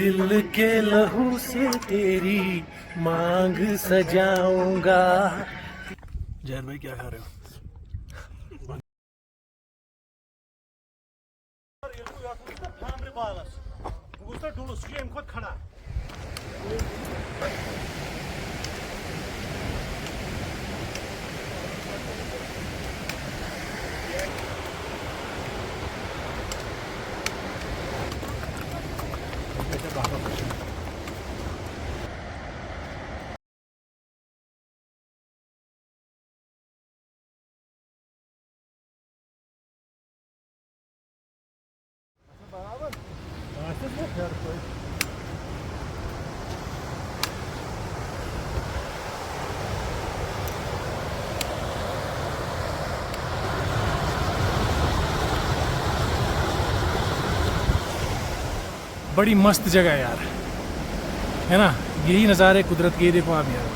दिल के लहू से तेरी मांग सजाऊंगा। जहर भाई क्या खा रहे हो? बड़ी मस्त जगह है यार, है ना? यही नज़ारे कुदरत के, देखो आप यार।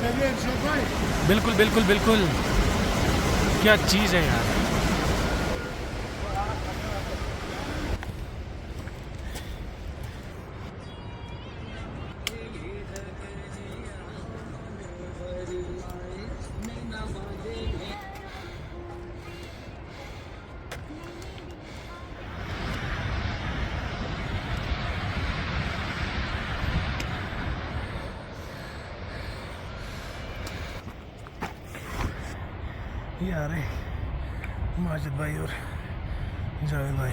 बिल्कुल बिल्कुल बिल्कुल, क्या चीज़ है यार। ये आ रहे माजिद भाई और जावेद भाई।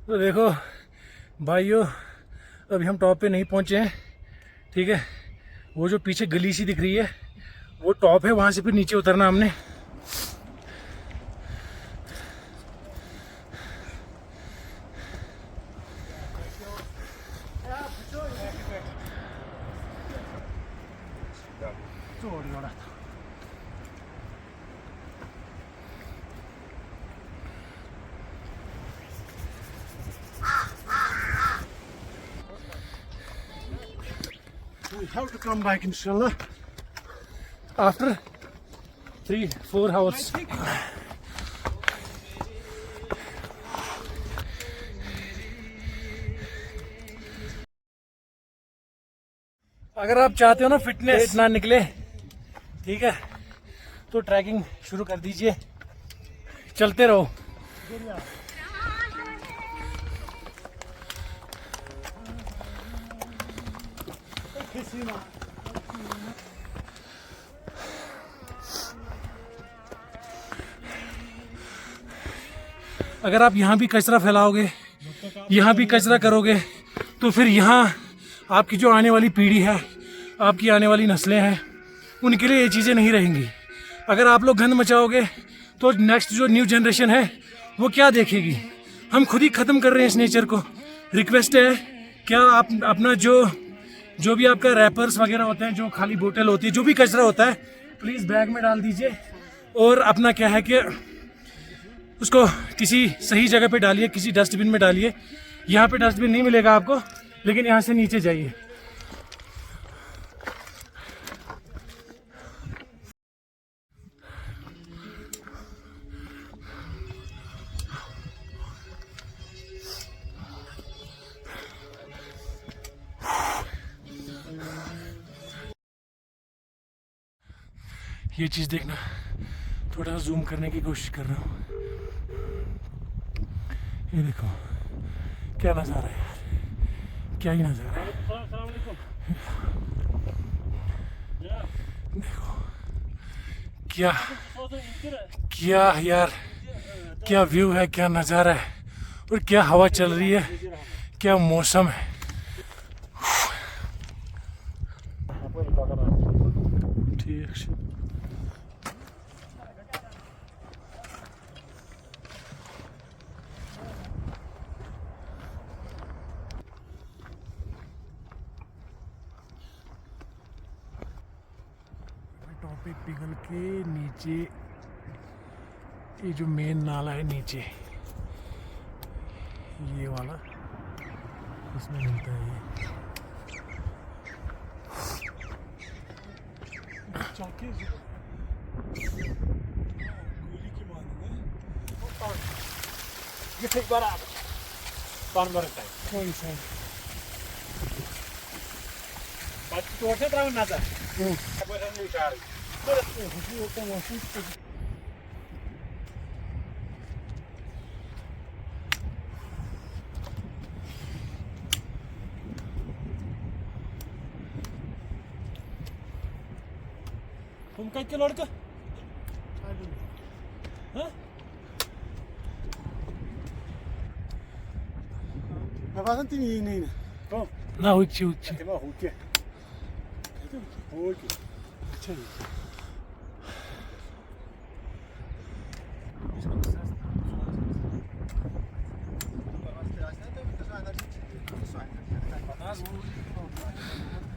तो देखो भाइयों, अभी हम टॉप पे नहीं पहुंचे हैं, ठीक है? वो जो पीछे गली सी दिख रही है वो टॉप है, वहां से फिर नीचे उतरना हमने। We have to come back inshallah after 3-4 hours. अगर आप चाहते हो ना फिटनेस ना निकले, ठीक है, तो ट्रैकिंग शुरू कर दीजिए, चलते रहो। अगर आप यहाँ भी कचरा फैलाओगे, यहाँ भी कचरा करोगे, तो फिर यहाँ आपकी जो आने वाली पीढ़ी है, आपकी आने वाली नस्लें हैं, उनके लिए ये चीज़ें नहीं रहेंगी। अगर आप लोग गंद मचाओगे तो नेक्स्ट जो न्यू जनरेशन है वो क्या देखेगी? हम खुद ही ख़त्म कर रहे हैं इस नेचर को। रिक्वेस्ट है, क्या आप अपना जो भी आपका रैपर्स वगैरह होते हैं, जो खाली बोतल होती है, जो भी कचरा होता है, प्लीज़ बैग में डाल दीजिए और अपना क्या है कि उसको किसी सही जगह पे डालिए, किसी डस्टबिन में डालिए। यहाँ पे डस्टबिन नहीं मिलेगा आपको, लेकिन यहाँ से नीचे जाइए। ये चीज़ देखना, थोड़ा सा जूम करने की कोशिश कर रहा हूँ। ये देखो क्या नज़ारा है यार, क्या ही नज़ारा है। देखो क्या क्या यार, क्या व्यू है, क्या नज़ारा है, और क्या हवा चल रही है, क्या मौसम है। ठीक, टॉपिक पिघल के नीचे, ये जो मेन नाला है नीचे, ये वाला, इसमें मिलता है ये। चौकी गोली की मारने ये ठीक बराबर कौन बरता है कौन सा बात तो होते राउंड ना था बरन नहीं चार वो तो मौसम तुम कहीं के लड़का हाँ Babadan tini yine yine. कौन Na uchi uchi. ते मग होते होके अच्छा जी.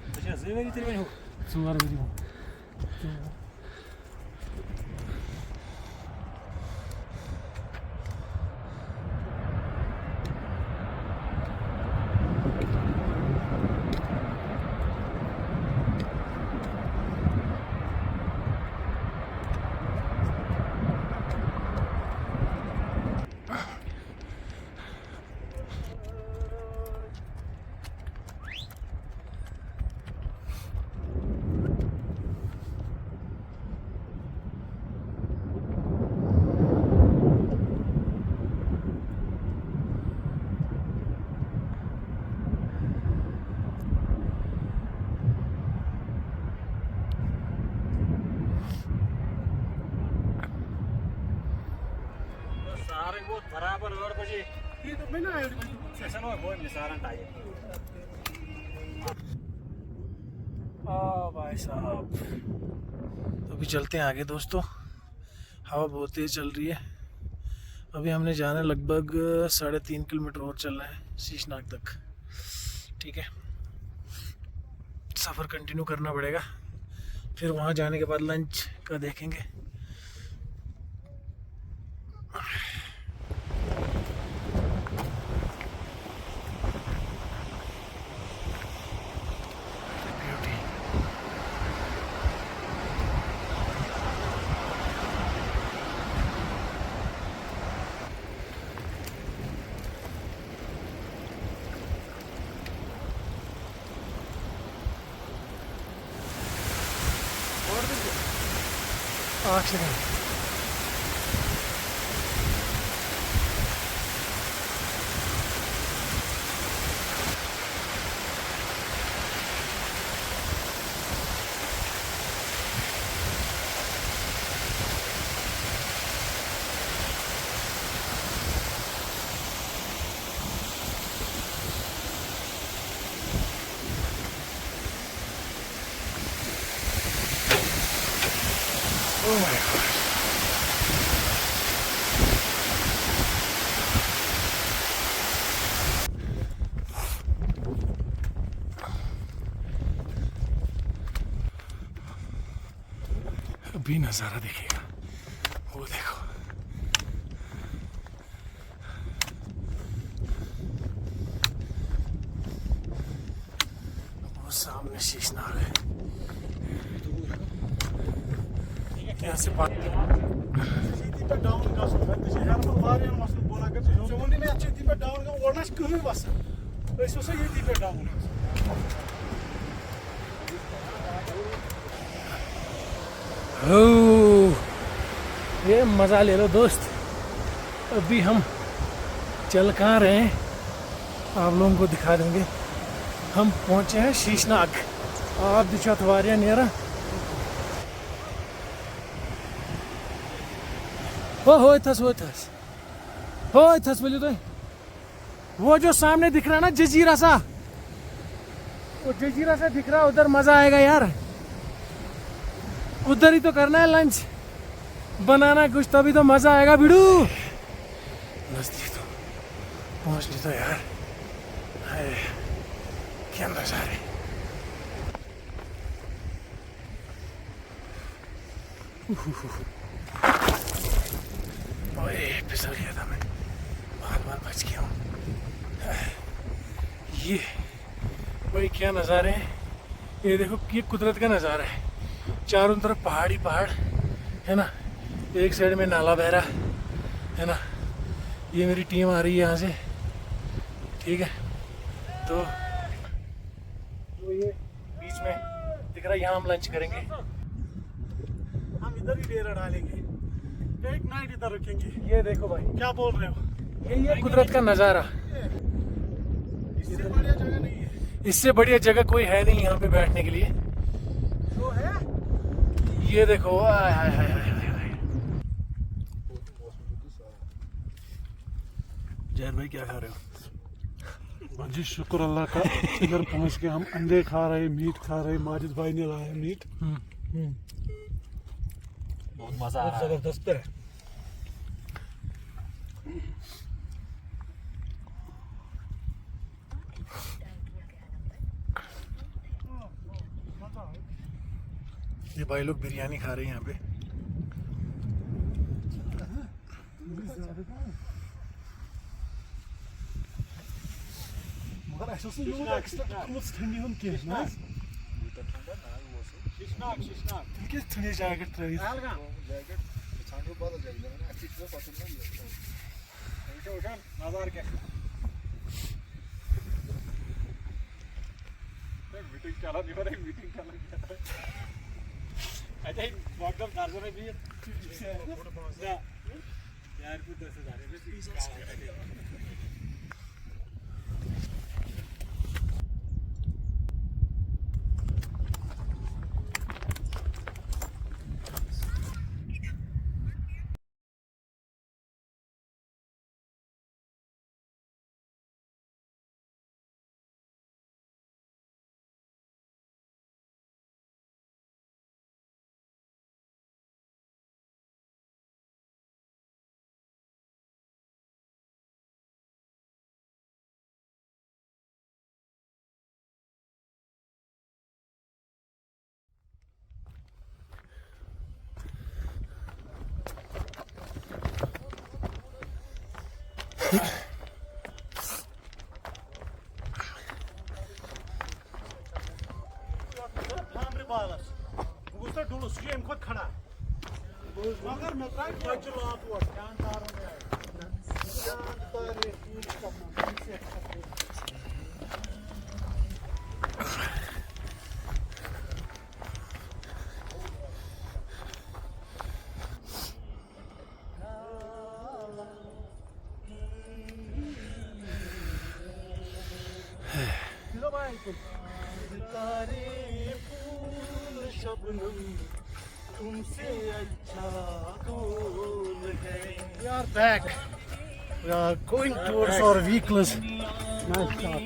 अच्छा ज़ेवरी तेरे में हो Sular video. सारे वो बराबर और बजे ये तो मैंने आया सेशन में बहुत निसारन टाइम भाई साहब तो अभी चलते हैं आगे दोस्तों हवा बहुत तेज़ चल रही है अभी हमने जाना है लगभग 3.5 किलोमीटर और चलना है शीशनाग तक ठीक है सफ़र कंटिन्यू करना पड़ेगा फिर वहाँ जाने के बाद लंच का देखेंगे Accident. Oh my god. अभी नज़ारा देखिएगा वो देखो वो सामने शीशनाग है यहाँ से बात पे डाउन का सोचा तो शहर में बाहर या मौसम बोला कर जो मंडी में अच्छी थी पे डाउन का ओरना कहीं बस ऐसे से ये थी पे डाउन ओह ये मज़ा ले लो दोस्त अभी हम चल कहाँ रहे हैं आप लोगों को दिखा देंगे हम पहुँचे हैं शीशनाग आप दिशा वारिया नेरा हो थस बोलिए तो वो जो सामने दिख रहा है ना जजीरा सा वो जजीरा सा दिख रहा है उधर मज़ा आएगा यार उधर ही तो करना है लंच बनाना कुछ तभी तो मज़ा आएगा बिड़ू नजदीक तो पहुँच नहीं तो यार हाय क्या नज़ारे ओए फिसल गया था मैं बार बच गया हूँ ये भाई क्या नज़ारे हैं ये देखो ये कुदरत का नज़ारा है चारों तरफ पहाड़ी पहाड़ है ना, एक साइड में नाला बह रहा है ना। ये मेरी टीम आ रही है यहाँ से, ठीक है। तो ये बीच में दिख रहा है, यहाँ हम लंच करेंगे। हम इधर ही डेरा डालेंगे, एक नाइट इधर रखेंगे। ये देखो भाई, क्या बोल रहे हो? ये कुदरत का नज़ारा। इससे बढ़िया जगह नहीं है। इससे बढ़िया जगह कोई है नहीं यहाँ पे बैठने के लिए। तो है ये देखो, आय हाय हाय हाय हाय। जैद भाई क्या खा रहे हो? जी शुक्र अल्लाह का, इधर पहुंच के हम अंडे खा रहे, मीट खा रहे। माजिद भाई ने लाया मीट। बहुत मजा आ रहा है, जबरदस्त है। ये भाई लोग बिरयानी खा रहे हैं यहाँ पे। मगर ऐसा से लोग एक्स्ट्रा कुछ ठंडी होन के ना शिशनाक के ठंडी जैकेट ट्राई जैकेट छांडो बात जाएगा ना, अच्छी से पसंद नहीं है। उठा नजार के मीटिंग चला नहीं हो रही, मीटिंग चला अच्छा व्हाट्सएप चार्जर में भी यार को 10,000 है। खड़ा मगर मैं ट्राई चलो आप जानदार तुमसे अच्छा कौन है। We are back. We are going towards our vehicles. Nice shot.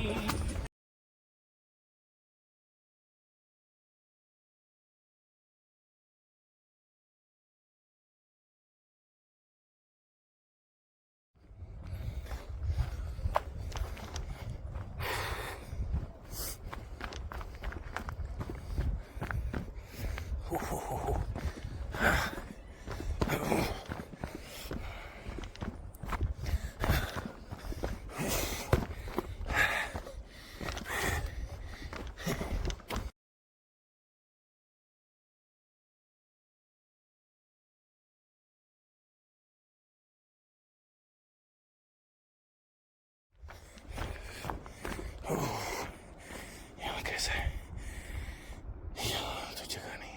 यहाँ कैसा है? यहाँ तो जगह नहीं है।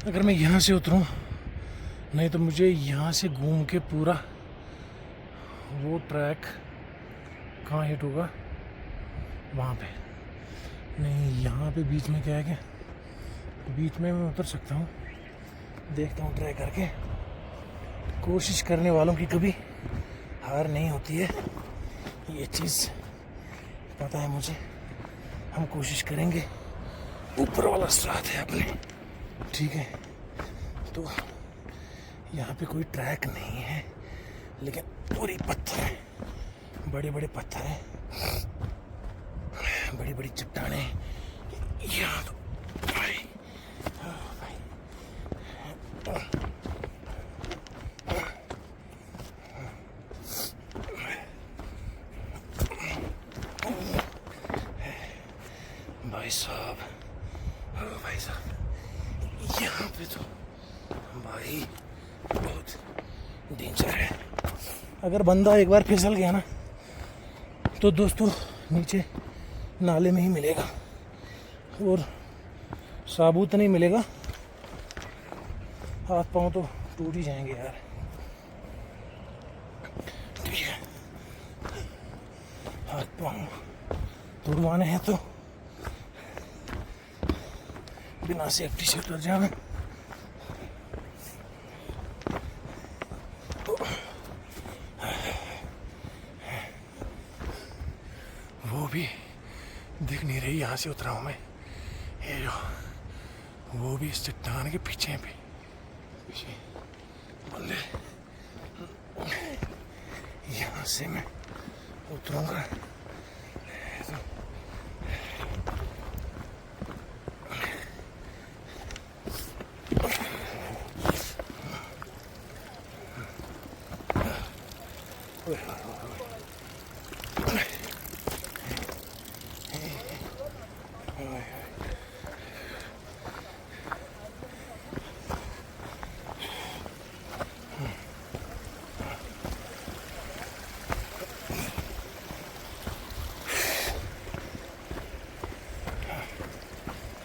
अगर मैं यहाँ से उतरूँ, नहीं तो मुझे यहाँ से घूम के पूरा वो ट्रैक कहाँ हिट होगा, वहाँ पे नहीं। यहाँ पे बीच में क्या है कि बीच में मैं उतर सकता हूँ, देखता हूँ ट्राई करके। कोशिश करने वालों की कभी हार नहीं होती है, ये चीज़ पता है मुझे। हम कोशिश करेंगे, ऊपर वाला साथ है अपने, ठीक है। तो यहाँ पे कोई ट्रैक नहीं है, लेकिन पूरी पत्थर है, बड़े बड़े पत्थर हैं, बड़ी बड़ी चट्टानें यहाँ। तो भाई भाई साहब, भाई साहब, यहाँ पे तो भाई बहुत डेंजर है। अगर बंदा एक बार फिसल गया ना तो दोस्तों नीचे नाले में ही मिलेगा, और साबुत नहीं मिलेगा, हाथ पांव तो टूट ही जाएंगे यार। ठीक है, हाथ पांव तोड़वाने हैं तो बिना सेफ्टी से उतर जाना। वो भी दिख नहीं रही, यहाँ से उतरा हूँ मैं। ये जो वो भी इस चट्टान के पीछे बंदे, यहाँ से मैं उतरूंगा।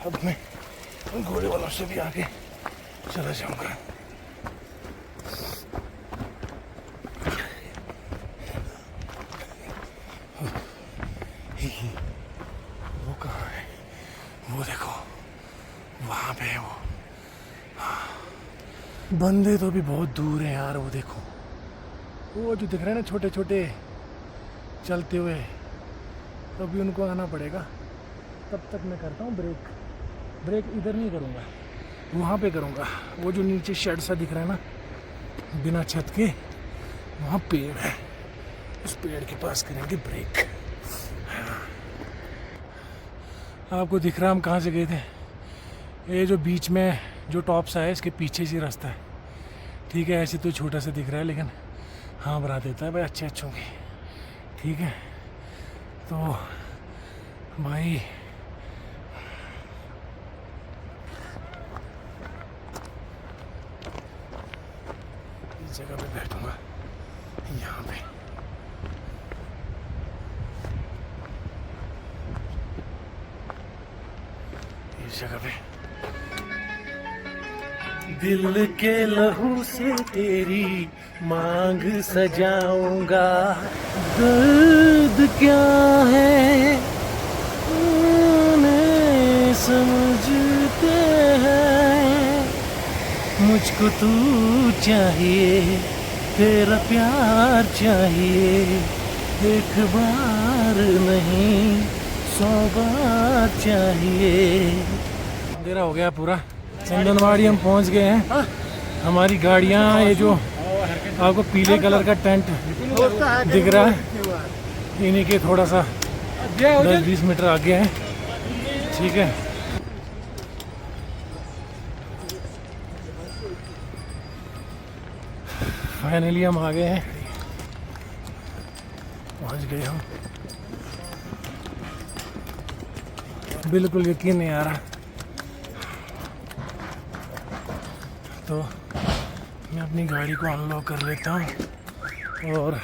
अब मैं घोड़े वालों से भी आगे चला जाऊंगा। वो कहाँ है? वो देखो, वहां पे है वो। बंदे तो भी बहुत दूर है यार। वो देखो, वो जो दिख रहे हैं ना छोटे छोटे चलते हुए, तो अभी उनको आना पड़ेगा। तब तक मैं करता हूँ ब्रेक इधर नहीं करूँगा, वहाँ पे करूँगा। वो जो नीचे शेड सा दिख रहा है ना बिना छत के, वहाँ पेड़ है, उस पेड़ के पास करेंगे ब्रेक। आपको दिख रहा है हम कहाँ से गए थे? ये जो बीच में जो टॉप सा है, इसके पीछे से रास्ता है, ठीक है। ऐसे तो छोटा सा दिख रहा है, लेकिन हाँ बना देता है भाई अच्छे अच्छों की, ठीक है। तो भाई इस जगह पे बैठूंगा, यहाँ पे। इस जगह पे दिल के लहू से तेरी मांग सजाऊंगा। दर्द क्या है उन्हें समझते हैं, मुझको तू चाहिए, तेरा प्यार चाहिए, एक बार नहीं 100 बार चाहिए। अंधेरा हो गया पूरा। चंदनवाड़ी हम पहुंच गए हैं। हमारी गाड़ियाँ, ये जो आपको पीले कलर का टेंट दिख रहा है, इन्हीं के थोड़ा सा 10-20 मीटर आगे है, ठीक है। फाइनली हम आ गए हैं, पहुंच गए हम। बिल्कुल यकीन नहीं आ रहा। तो मैं अपनी गाड़ी को अनलॉक कर लेता हूँ, और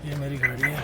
ये मेरी गाड़ी है।